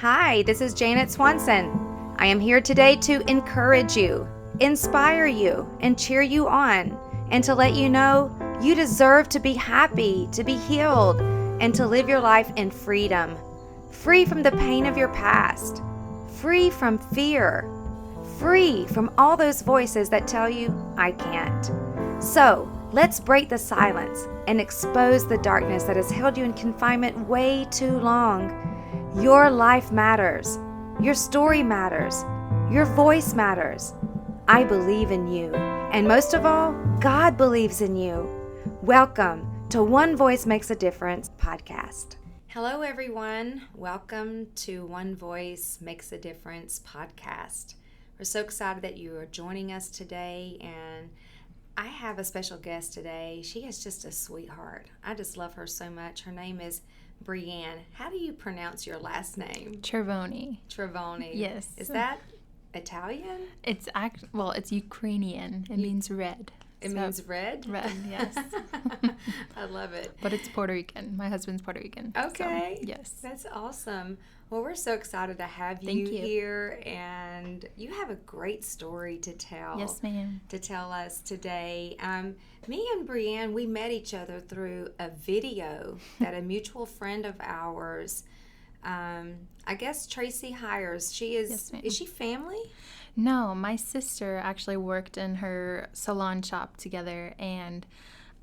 Hi, this is Janet Swanson. I am here today to encourage you, inspire you, and cheer you on, and to let you know you deserve to be happy, to be healed, and to live your life in freedom. Free from the pain of your past, free from fear, free from all those voices that tell you, I can't. So, let's break the silence and expose the darkness that has held you in confinement way too long. Your life matters. Your story matters. Your voice matters. I believe in you. And most of all, God believes in you. Welcome to One Voice Makes a Difference podcast. Hello, everyone. Welcome to One Voice Makes a Difference podcast. We're so excited that you are joining us today, and I have a special guest today. She is just a sweetheart. I just love her so much. Her name is Brianne. How do you pronounce your last name? Trevoni. Trevoni. Yes. Is that Italian? It's it's Ukrainian. It means red. It means red? Red, yes. I love it. But it's Puerto Rican. My husband's Puerto Rican. Okay. So, yes. That's awesome. Well, we're so excited to have you here, and you have a great story to tell. Yes, ma'am. To tell us today. Me and Brianne, we met each other through a video that a mutual friend of ours, I guess Tracy Hires. She is. Yes, ma'am. Is she family? No, my sister actually worked in her salon shop together, and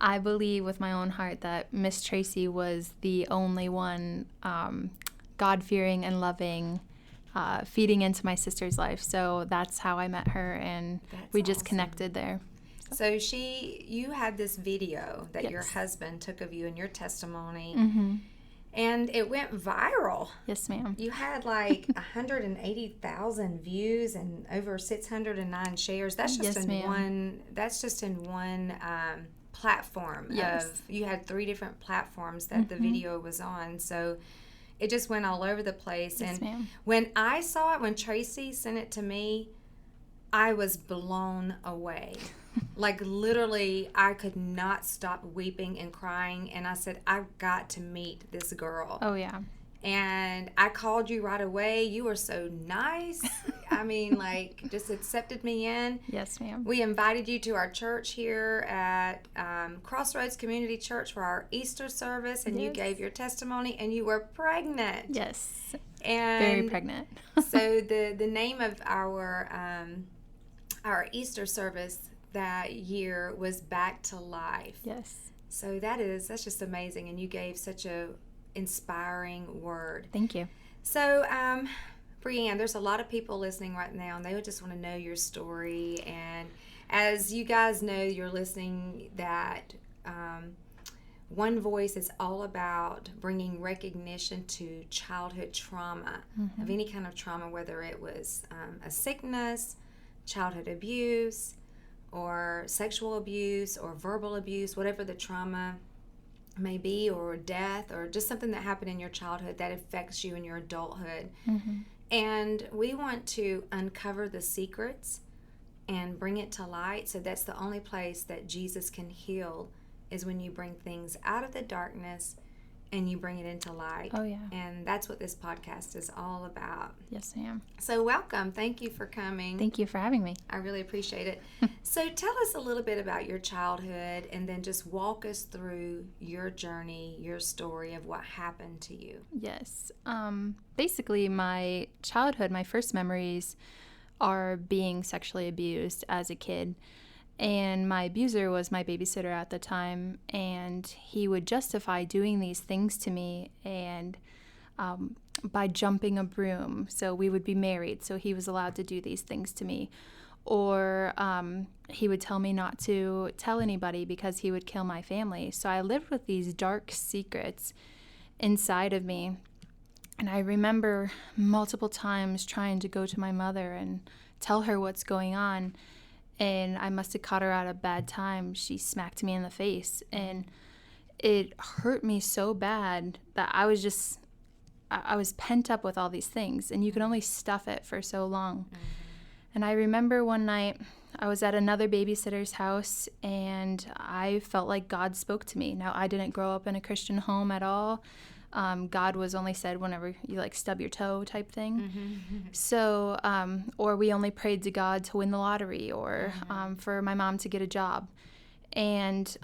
I believe with my own heart that Miss Tracy was the only one God-fearing and loving, feeding into my sister's life. So that's how I met her, and we just awesome. Connected there. So you had this video that your husband took of you and your testimony, and it went viral. Yes, ma'am. You had like 180,000 views and over 609 shares. That's just That's just in one platform. Yes. You had 3 different platforms that the video was on. So it just went all over the place. Yes, and ma'am. when I saw it, when Tracy sent it to me, I was blown away. Like literally, I could not stop weeping and crying. And I said, I've got to meet this girl. Oh, yeah. And I called you right away. You were so nice. I mean, like, just accepted me in. Yes, ma'am. We invited you to our church here at Crossroads Community Church for our Easter service, and you gave your testimony, and you were pregnant. Yes. And very pregnant. So the name of our Easter service that year was Back to Life. Yes. So that's just amazing, and you gave such a inspiring word. Thank you. So, Brianne, there's a lot of people listening right now, and they would just want to know your story. And as you guys know, you're listening, that One Voice is all about bringing recognition to childhood trauma, of any kind of trauma, whether it was a sickness, childhood abuse, or sexual abuse, or verbal abuse, whatever the trauma may be, or death, or just something that happened in your childhood that affects you in your adulthood. And we want to uncover the secrets and bring it to light. So that's the only place that Jesus can heal, is when you bring things out of the darkness and you bring it into light. Oh, yeah. And that's what this podcast is all about. Yes, ma'am. So welcome. Thank you for coming. Thank you for having me. I really appreciate it. So tell us a little bit about your childhood, and then just walk us through your journey, your story of what happened to you. Yes. Basically, my childhood, my first memories are being sexually abused as a kid. And my abuser was my babysitter at the time, and he would justify doing these things to me and by jumping a broom. So we would be married, so he was allowed to do these things to me. Or he would tell me not to tell anybody because he would kill my family. So I lived with these dark secrets inside of me. And I remember multiple times trying to go to my mother and tell her what's going on. And I must have caught her at a bad time. She smacked me in the face. And it hurt me so bad that I was pent up with all these things. And you can only stuff it for so long. And I remember one night I was at another babysitter's house, and I felt like God spoke to me. Now, I didn't grow up in a Christian home at all. God was only said whenever you like stub your toe type thing. So, or we only prayed to God to win the lottery or for my mom to get a job. And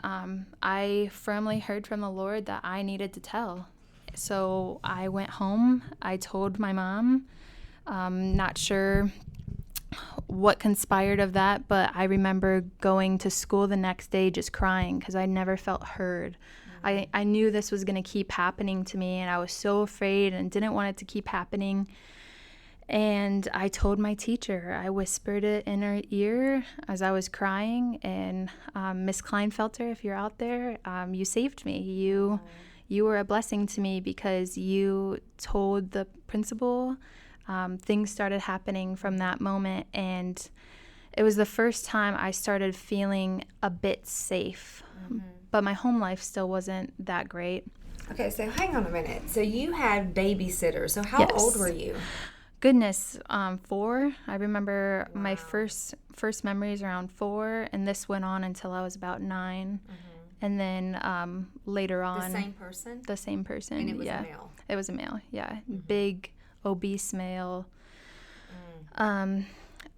I firmly heard from the Lord that I needed to tell. So I went home. I told my mom. Not sure what conspired of that, but I remember going to school the next day just crying because I never felt heard. I knew this was going to keep happening to me, and I was so afraid and didn't want it to keep happening. And I told my teacher. I whispered it in her ear as I was crying. And Miss Kleinfelter, if you're out there, you saved me. You were a blessing to me because you told the principal. Things started happening from that moment, and it was the first time I started feeling a bit safe. But my home life still wasn't that great. Okay, so hang on a minute. So you had babysitters. So how old were you? Goodness, 4. I remember my first memories around 4, and this went on until I was about 9. And then later on, The same person? The same person. And it was a male? It was a male, yeah. Big, obese male,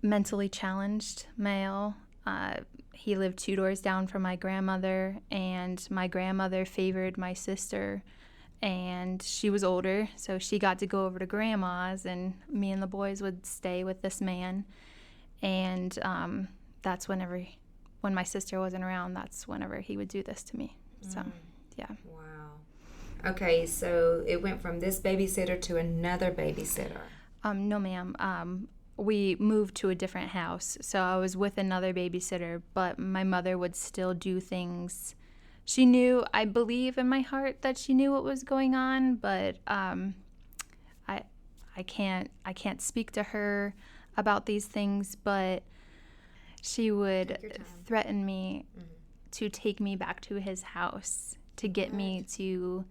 mentally challenged male. He lived 2 doors down from my grandmother, and my grandmother favored my sister, and she was older, so she got to go over to grandma's, and me and the boys would stay with this man. And that's when my sister wasn't around, that's whenever he would do this to me. So, yeah. Wow. Okay, so it went from this babysitter to another babysitter. No, ma'am. We moved to a different house, so I was with another babysitter, but my mother would still do things. She knew, I believe in my heart that she knew what was going on, but I can't speak to her about these things, but she would threaten me to take me back to his house to get me to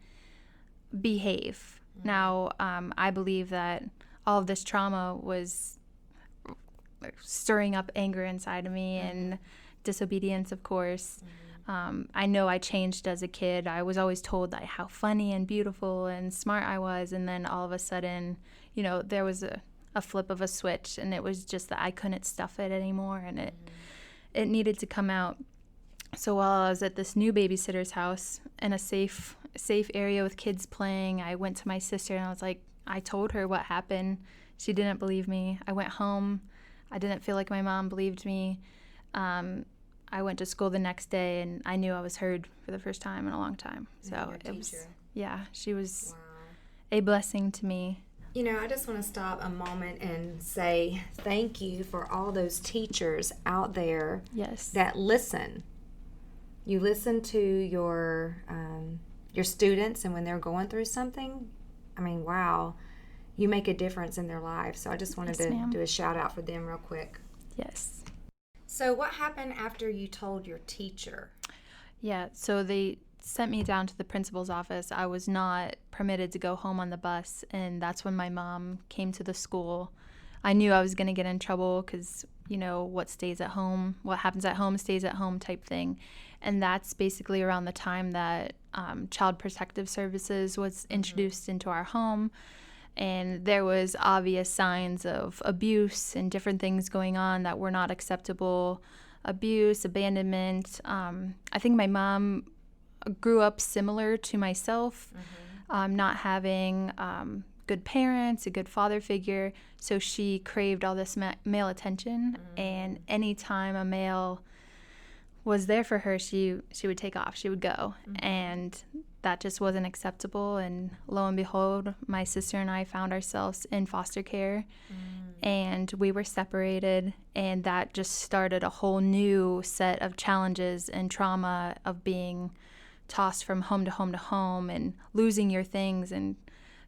behave. Now, I believe that all of this trauma was stirring up anger inside of me and disobedience, of course. I know I changed as a kid. I was always told that how funny and beautiful and smart I was, and then all of a sudden, there was a flip of a switch, and it was just that I couldn't stuff it anymore, and it needed to come out. So while I was at this new babysitter's house in a safe area with kids playing, I went to my sister and I was like, I told her what happened. She didn't believe me. I went home. I didn't feel like my mom believed me. I went to school the next day, and I knew I was heard for the first time in a long time. So it was, she was a blessing to me. I just want to stop a moment and say thank you for all those teachers out there that listen. You listen to your students, and when they're going through something, wow, you make a difference in their lives. So I just wanted to do a shout out for them real quick. Yes. So what happened after you told your teacher? Yeah, so they sent me down to the principal's office. I was not permitted to go home on the bus, and that's when my mom came to the school. I knew I was going to get in trouble because, what happens at home stays at home type thing. And that's basically around the time that Child Protective Services was introduced into our home. And there was obvious signs of abuse and different things going on that were not acceptable. Abuse, abandonment. I think my mom grew up similar to myself, not having good parents, a good father figure. So she craved all this male attention. And anytime a male was there for her, she would take off. She would go. And that just wasn't acceptable. And lo and behold, my sister and I found ourselves in foster care. And we were separated. And that just started a whole new set of challenges and trauma of being tossed from home to home to home and losing your things and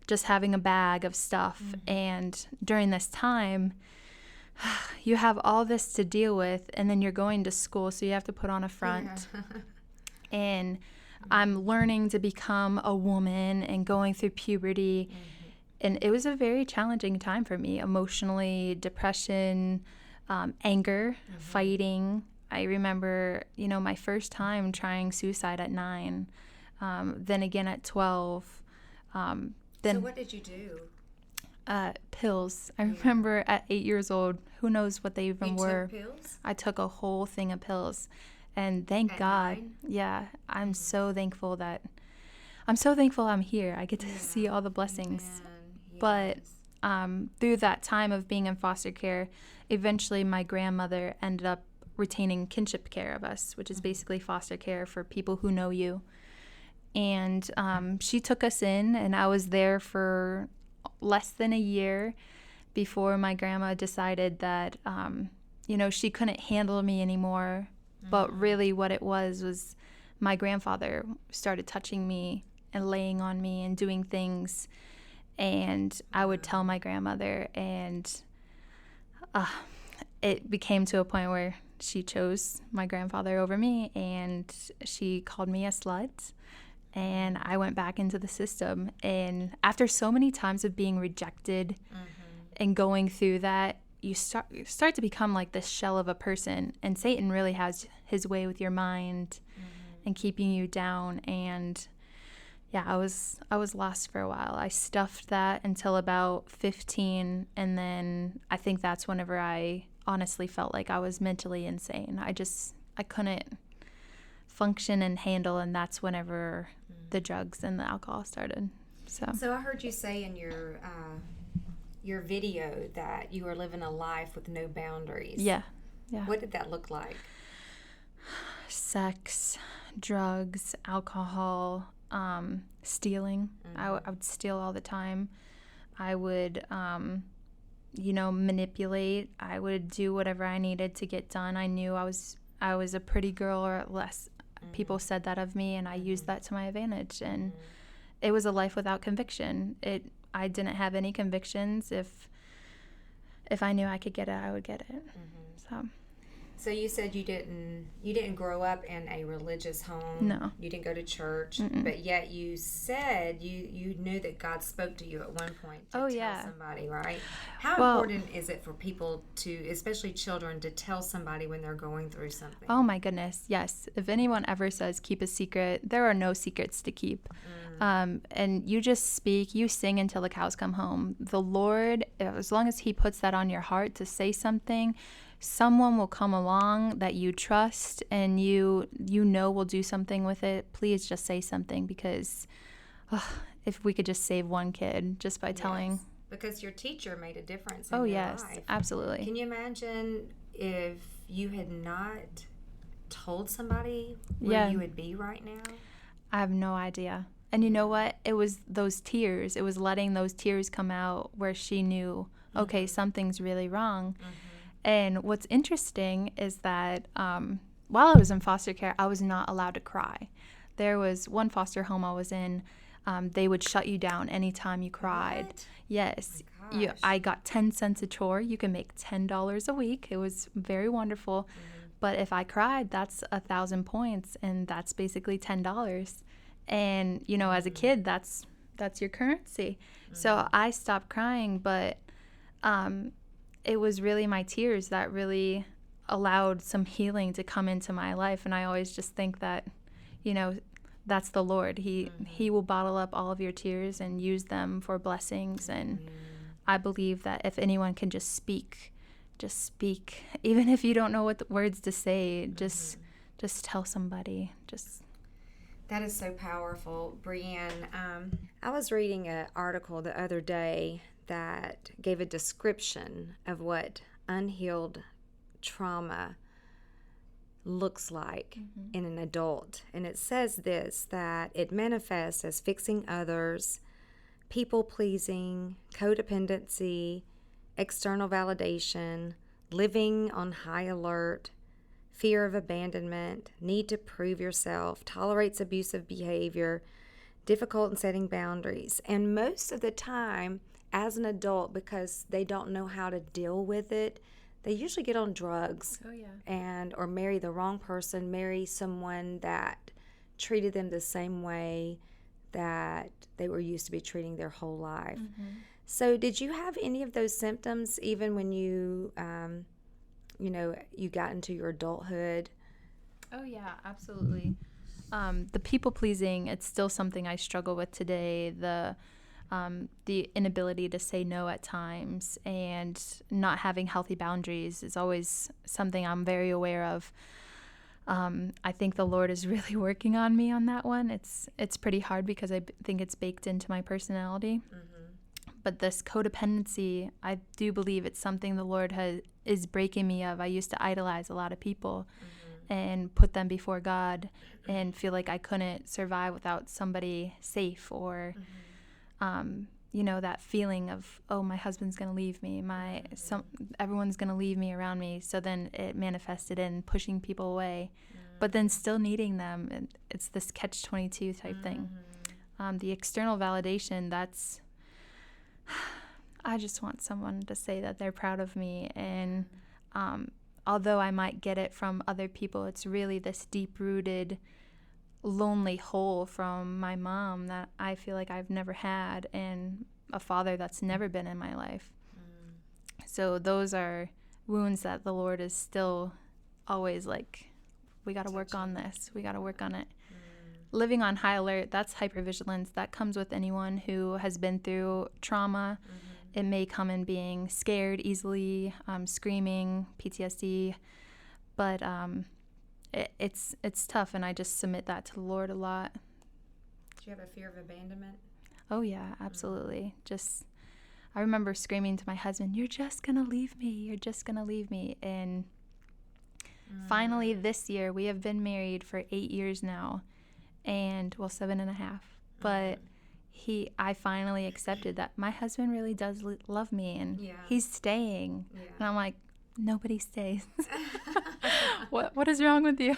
just having a bag of stuff. And during this time, you have all this to deal with, and then you're going to school, so you have to put on a front. And I'm learning to become a woman and going through puberty. And it was a very challenging time for me, emotionally, depression, anger, fighting. I remember, my first time trying suicide at 9, then again at 12. Then So what did you do? pills. I remember at 8 years old, who knows what they even You were. took pills? I took a whole thing of pills. And thank At God, 9? yeah, I'm so thankful I'm here. I get to see all the blessings. Amen. But Yes. through that time of being in foster care, eventually my grandmother ended up retaining kinship care of us, which is basically foster care for people who know you. And she took us in, and I was there for less than a year before my grandma decided that, she couldn't handle me anymore. But really, what it was my grandfather started touching me and laying on me and doing things. And I would tell my grandmother, and it became to a point where she chose my grandfather over me, and she called me a slut. And I went back into the system. And after so many times of being rejected and going through that, you start to become like this shell of a person. And Satan really has his way with your mind and keeping you down. And yeah, I was lost for a while. I stuffed that until about 15, and then I think that's whenever I honestly felt like I was mentally insane. I couldn't function and handle, and that's whenever the drugs and the alcohol started. So I heard you say in your video that you were living a life with no boundaries. Yeah. What did that look like? Sex, drugs, alcohol, stealing. I would steal all the time. I would manipulate. I would do whatever I needed to get done. I knew I was a pretty girl, or at least people said that of me, and I used that to my advantage. And it was a life without conviction. I didn't have any convictions. If I knew I could get it, I would get it. So you said you didn't grow up in a religious home. No. You didn't go to church, but yet you said you knew that God spoke to you at one point to tell somebody, right? How important is it for people to, especially children, to tell somebody when they're going through something? Oh my goodness, yes. If anyone ever says keep a secret, there are no secrets to keep. And you just speak, you sing until the cows come home. The Lord, as long as He puts that on your heart to say something, someone will come along that you trust and you will do something with it. Please just say something, because if we could just save one kid just by telling. Because your teacher made a difference in your life. Absolutely. Can you imagine if you had not told somebody where you would be right now? I have no idea. And you know what? It was those tears. It was letting those tears come out where she knew, okay, something's really wrong. And what's interesting is that while I was in foster care, I was not allowed to cry. There was one foster home I was in. They would shut you down anytime you cried. What? Yes. Oh my gosh. I got 10 cents a chore. You can make $10 a week. It was very wonderful. But if I cried, that's 1,000 points, and that's basically $10. And, as a kid, that's your currency. So I stopped crying, but it was really my tears that really allowed some healing to come into my life. And I always just think that, that's the Lord. He will bottle up all of your tears and use them for blessings. And I believe that if anyone can just speak. Even if you don't know what the words to say, just tell somebody. That is so powerful, Brianne. I was reading an article the other day that gave a description of what unhealed trauma looks like in an adult. And it says this, that it manifests as fixing others, people-pleasing, codependency, external validation, living on high alert, fear of abandonment, need to prove yourself, tolerates abusive behavior, difficult in setting boundaries. And most of the time, as an adult, because they don't know how to deal with it, they usually get on drugs or marry the wrong person, marry someone that treated them the same way that they were used to be treating their whole life. So did you have any of those symptoms even when you you got into your adulthood? Oh, yeah, absolutely. The people pleasing, it's still something I struggle with today. The inability to say no at times and not having healthy boundaries is always something I'm very aware of. I think the Lord is really working on me on that one. It's pretty hard because I think it's baked into my personality. But this codependency, I do believe it's something the Lord is breaking me of. I used to idolize a lot of people and put them before God and feel like I couldn't survive without somebody safe or, that feeling of, oh, my husband's going to leave me. Everyone's going to leave me around me. So then it manifested in pushing people away, but then still needing them. And it's this catch-22 type thing. The external validation, I just want someone to say that they're proud of me. And although I might get it from other people, it's really this deep-rooted, lonely hole from my mom that I feel like I've never had, and a father that's never been in my life. So those are wounds that the Lord is still always like, we got to work on this. We got to work on it. Living on high alert, that's hypervigilance. That comes with anyone who has been through trauma. It may come in being scared easily, screaming, PTSD, but it's tough, and I just submit that to the Lord a lot. Do you have a fear of abandonment? Oh yeah, absolutely. I remember screaming to my husband, "You're just gonna leave me. You're just gonna leave me." And finally this year, we have been married for 8 years now, and 7.5. But I finally accepted that my husband really does love me, and he's staying. And I'm like, nobody stays. What is wrong with you?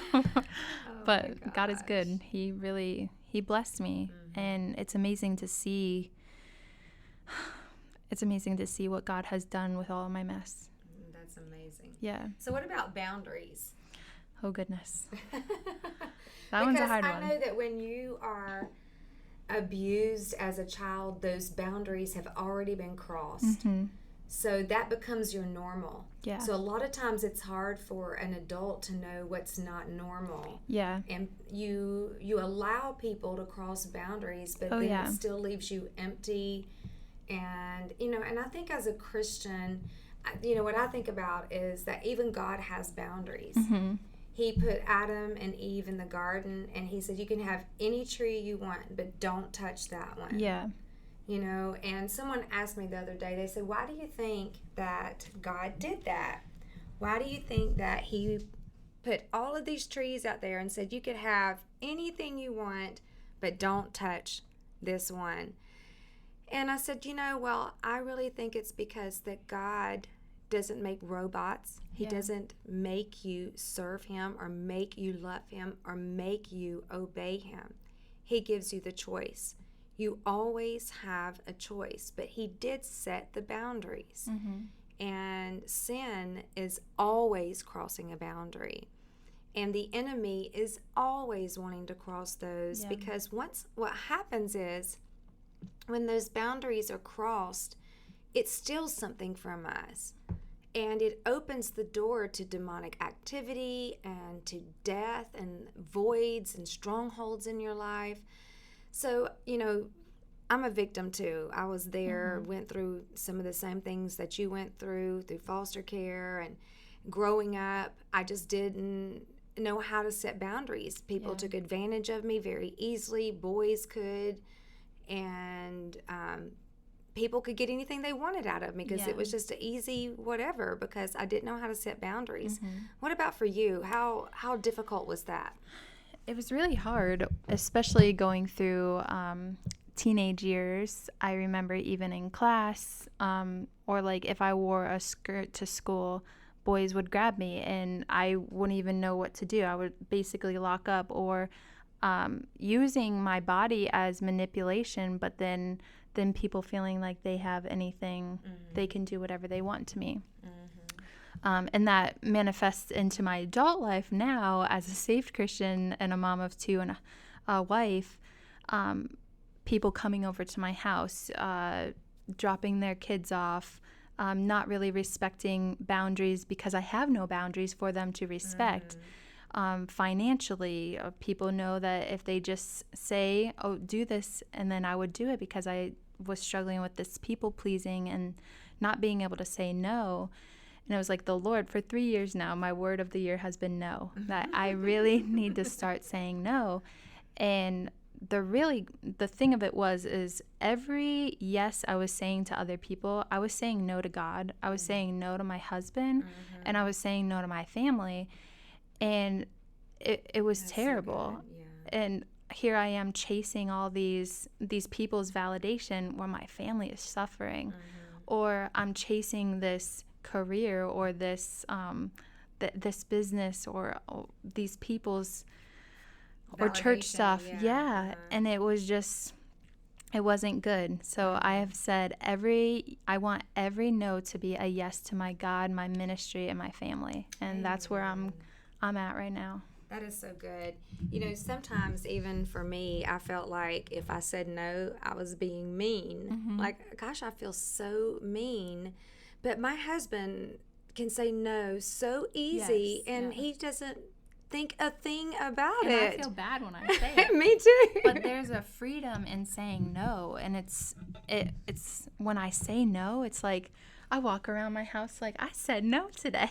But God is good. He blessed me, and it's amazing to see. It's amazing to see what God has done with all of my mess. That's amazing. Yeah. So what about boundaries? Oh goodness. That one's a hard one. Because I know that when you are abused as a child, those boundaries have already been crossed. So that becomes your normal. Yeah. So a lot of times it's hard for an adult to know what's not normal. Yeah. And you allow people to cross boundaries, but then it still leaves you empty. And, and I think as a Christian, what I think about is that even God has boundaries. He put Adam and Eve in the garden, and he said, you can have any tree you want, but don't touch that one. Yeah. And someone asked me the other day, they said, why do you think that God did that? Why do you think that he put all of these trees out there and said, you could have anything you want, but don't touch this one? And I said, I really think it's because that God doesn't make robots. He doesn't make you serve him or make you love him or make you obey him. He gives you the choice. You always have a choice, but he did set the boundaries. And sin is always crossing a boundary. And the enemy is always wanting to cross those because what happens is when those boundaries are crossed, it steals something from us. And it opens the door to demonic activity and to death and voids and strongholds in your life. So, I'm a victim too. I was there, went through some of the same things that you went through foster care and growing up. I just didn't know how to set boundaries. People took advantage of me very easily. Boys could. And people could get anything they wanted out of me because it was just an easy whatever because I didn't know how to set boundaries. What about for you? How difficult was that? It was really hard, especially going through teenage years. I remember even in class or like if I wore a skirt to school, boys would grab me and I wouldn't even know what to do. I would basically lock up or using my body as manipulation, but then people feeling like they have anything, they can do whatever they want to me. And that manifests into my adult life now as a saved Christian and a mom of two and a wife. People coming over to my house, dropping their kids off, not really respecting boundaries because I have no boundaries for them to respect. financially. People know that if they just say, oh, do this, and then I would do it, because I was struggling with this people pleasing and not being able to say no. And it was like, the Lord, for 3 years now, my word of the year has been no, that I really need to start saying no. And the thing of it is every yes I was saying to other people, I was saying no to God. I was saying no to my husband, and I was saying no to my family. And it was terrible. So good. And here I am chasing all these people's validation where my family is suffering, or I'm chasing this career, or this this business, or these people's or church stuff. Yeah. And it wasn't good. So I have said I want every no to be a yes to my God, my ministry, and my family. And that's where I'm at right now. That is so good. Sometimes even for me, I felt like if I said no, I was being mean. Like, gosh, I feel so mean. But my husband can say no so easy, and he doesn't think a thing about it. I feel bad when I say it. Me too. But there's a freedom in saying no, and it's when I say no, it's like I walk around my house like, I said no today.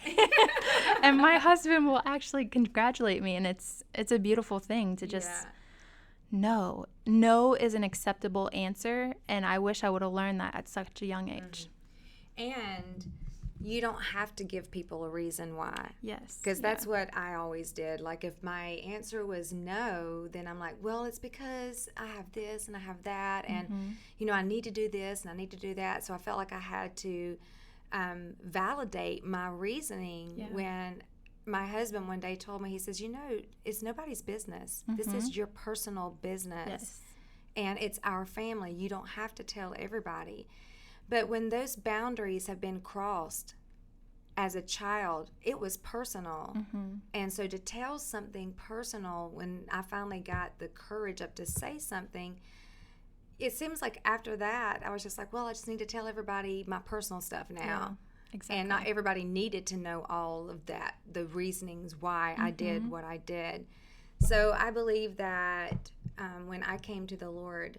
And my husband will actually congratulate me, and it's a beautiful thing to just no. No is an acceptable answer, and I wish I would have learned that at such a young age. And you don't have to give people a reason why. Yes. Because that's what I always did. Like, if my answer was no, then I'm like, well, it's because I have this and I have that. And, I need to do this and I need to do that. So I felt like I had to validate my reasoning when my husband one day told me, he says, it's nobody's business. This is your personal business. Yes. And it's our family. You don't have to tell everybody. But when those boundaries have been crossed as a child, it was personal. And so to tell something personal, when I finally got the courage up to say something, it seems like after that, I was just like, well, I just need to tell everybody my personal stuff now. Yeah, exactly. And not everybody needed to know all of that, the reasonings why I did what I did. So I believe that when I came to the Lord,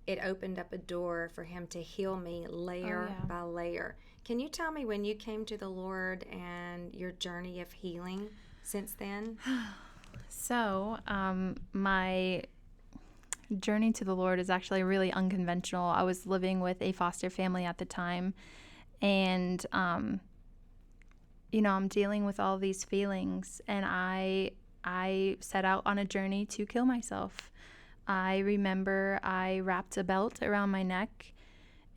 it opened up a door for him to heal me layer by layer. Can you tell me when you came to the Lord and your journey of healing since then? So, my journey to the Lord is actually really unconventional. I was living with a foster family at the time, and, I'm dealing with all these feelings, and I set out on a journey to kill myself. I remember I wrapped a belt around my neck,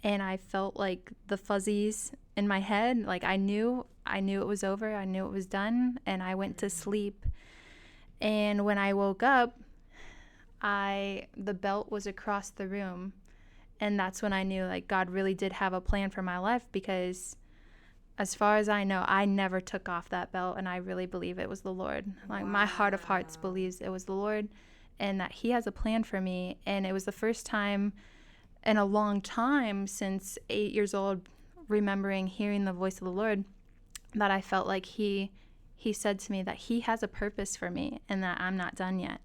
and I felt like the fuzzies in my head. Like I knew it was over. I knew it was done, and I went to sleep. And when I woke up, the belt was across the room, and that's when I knew like God really did have a plan for my life, because as far as I know, I never took off that belt, and I really believe it was the Lord. Like my heart of hearts believes it was the Lord, and that he has a plan for me. And it was the first time in a long time since 8 years old, remembering hearing the voice of the Lord, that I felt like he said to me that he has a purpose for me and that I'm not done yet.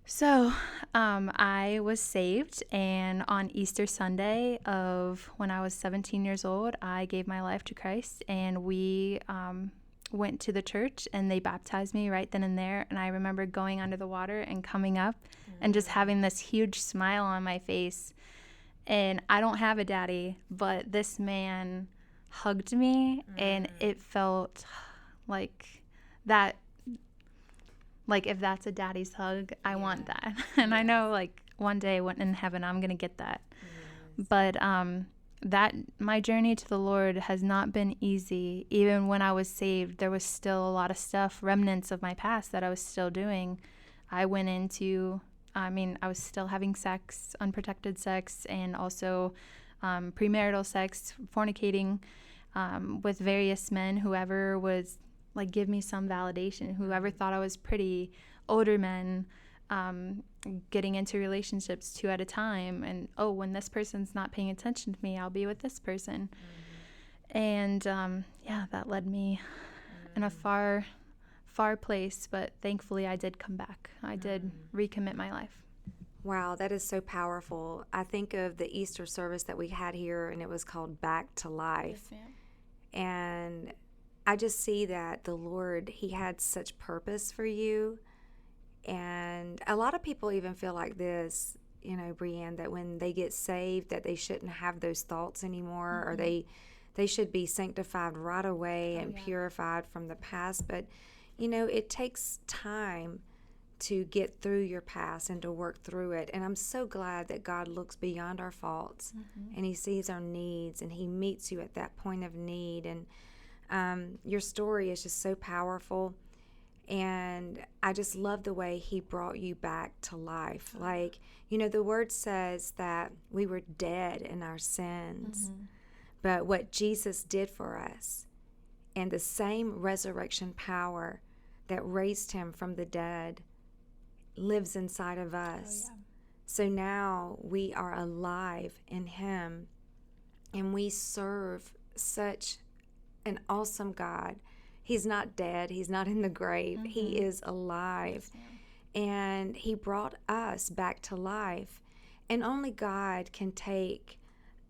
So I was saved, and on Easter Sunday of when I was 17 years old, I gave my life to Christ, and we went to the church, and they baptized me right then and there. And I remember going under the water and coming up and just having this huge smile on my face. And I don't have a daddy, but this man hugged me, and it felt like that. Like, if that's a daddy's hug, I want that. And I know, like, one day when in heaven, I'm going to get that. But my journey to the Lord has not been easy. Even when I was saved, there was still a lot of stuff, remnants of my past that I was still doing. I was still having sex, unprotected sex, and also premarital sex, fornicating with various men, whoever was like give me some validation, whoever thought I was pretty, older men, getting into relationships 2 at a time, and when this person's not paying attention to me, I'll be with this person. And that led me in a far far place, but thankfully I did come back. I did recommit my life. Wow, that is so powerful. I think of the Easter service that we had here, and it was called Back to Life. Yes, ma'am. And I just see that the Lord, He had such purpose for you. And a lot of people even feel like this, Brienne, that when they get saved, that they shouldn't have those thoughts anymore, or they should be sanctified right away and purified from the past. But, it takes time to get through your past and to work through it. And I'm so glad that God looks beyond our faults and He sees our needs and He meets you at that point of need. And your story is just so powerful. And I just love the way He brought you back to life. Like, the Word says that we were dead in our sins, but what Jesus did for us and the same resurrection power that raised Him from the dead lives inside of us. So now we are alive in Him, and we serve such an awesome God. He's not dead. He's not in the grave. He is alive. Yes, and He brought us back to life. And only God can take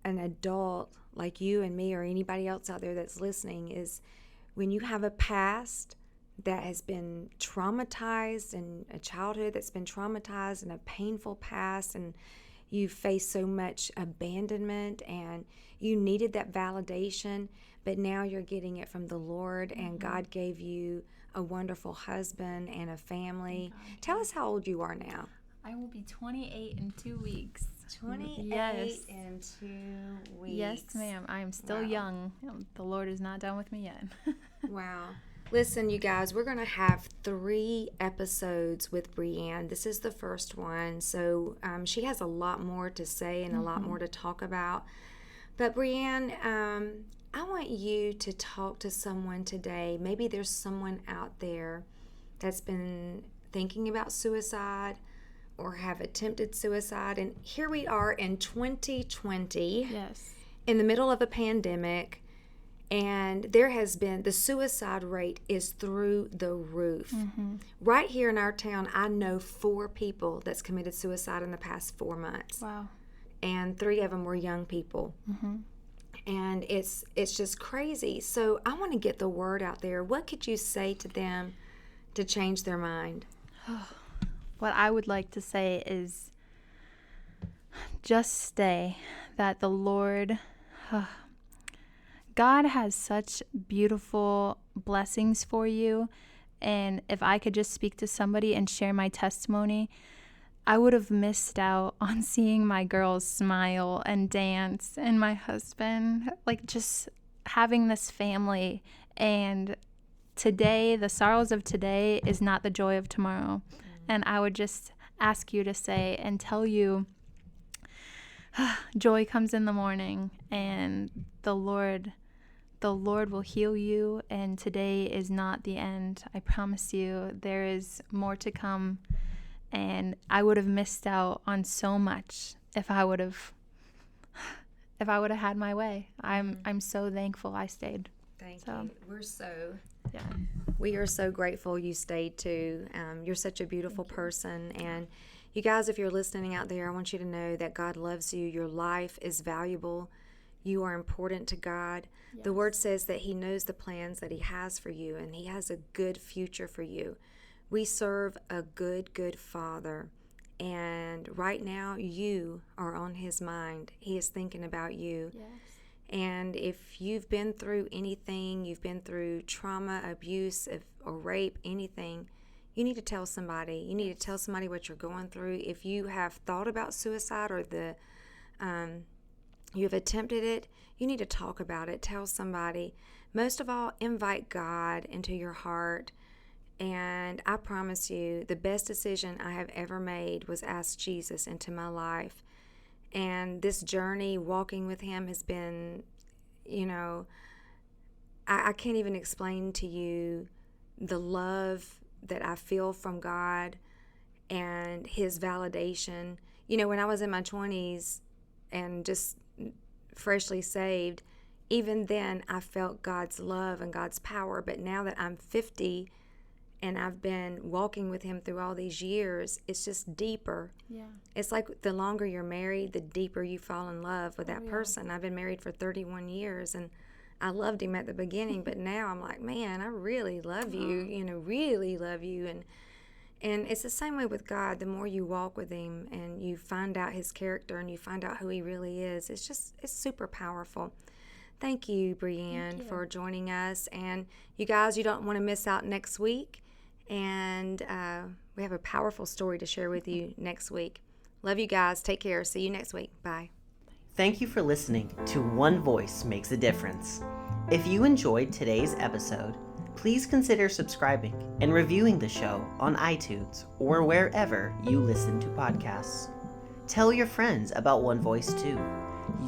an adult like you and me or anybody else out there that's listening, is when you have a past that has been traumatized, and a childhood that's been traumatized, and a painful past, and you faced so much abandonment and you needed that validation, but now you're getting it from the Lord, and God gave you a wonderful husband and a family. Tell us how old you are now. I will be 28 in 2 weeks. 28 Yes. in 2 weeks. Yes, ma'am. I am still young. The Lord is not done with me yet. Wow. Listen, you guys, we're going to have 3 episodes with Brienne. This is the first one, so she has a lot more to say and a lot more to talk about. But Brienne, I want you to talk to someone today. Maybe there's someone out there that's been thinking about suicide or have attempted suicide. And here we are in 2020, Yes. in the middle of a pandemic. And there has been, the suicide rate is through the roof. Right here in our town, I know 4 people that's committed suicide in the past 4 months. Wow. And 3 of them were young people. And it's just crazy. So I want to get the word out there. What could you say to them to change their mind? What I would like to say is just stay, that the Lord... God has such beautiful blessings for you, and if I could just speak to somebody and share my testimony, I would have missed out on seeing my girls smile and dance, and my husband, like just having this family. And today, the sorrows of today is not the joy of tomorrow. And I would just ask you to say and tell you, joy comes in the morning, and the Lord will heal you, and today is not the end. I promise you, there is more to come, and I would have missed out on so much if I would have had my way. I'm so thankful I stayed. Thank you. Yeah. We are so grateful you stayed too. You're such a beautiful person. And you guys, if you're listening out there, I want you to know that God loves you. Your life is valuable. You are important to God. The Word says that He knows the plans that He has for you, and He has a good future for you. We serve a good, good Father. And right now, you are on His mind. He is thinking about you. Yes. And if you've been through anything, you've been through trauma, abuse, or rape, anything, you need to tell somebody. You need to tell somebody what you're going through. If you have thought about suicide or you have attempted it, you need to talk about it. Tell somebody. Most of all, invite God into your heart. And I promise you, the best decision I have ever made was ask Jesus into my life. And this journey, walking with Him, has been, I can't even explain to you the love that I feel from God and His validation. When I was in my 20s and just freshly saved, even then I felt God's love and God's power. But now that I'm 50 and I've been walking with him through all these years, it's just deeper. Yeah. It's like the longer you're married, the deeper you fall in love with that yeah. person. I've been married for 31 years, and I loved him at the beginning, but now I'm like, man, I really love you, really love you. And it's the same way with God. The more you walk with him and you find out his character and you find out who he really is, it's super powerful. Thank you, Brienne, for joining us. And you guys, you don't want to miss out next week. And we have a powerful story to share with you next week. Love you guys. Take care. See you next week. Bye. Thank you for listening to One Voice Makes a Difference. If you enjoyed today's episode, please consider subscribing and reviewing the show on iTunes or wherever you listen to podcasts. Tell your friends about One Voice too.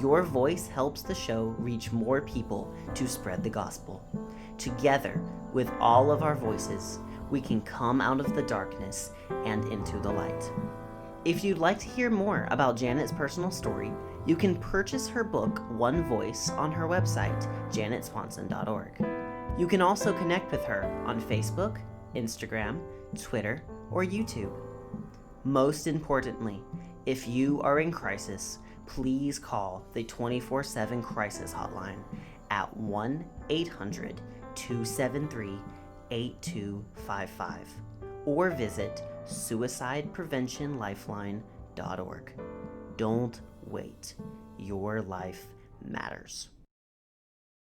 Your voice helps the show reach more people to spread the gospel. Together, with all of our voices, we can come out of the darkness and into the light. If you'd like to hear more about Janet's personal story, you can purchase her book, One Voice, on her website, janetswanson.org. You can also connect with her on Facebook, Instagram, Twitter, or YouTube. Most importantly, if you are in crisis, please call the 24/7 crisis hotline at 1-800-273-8255 or visit suicidepreventionlifeline.org. Don't wait. Your life matters.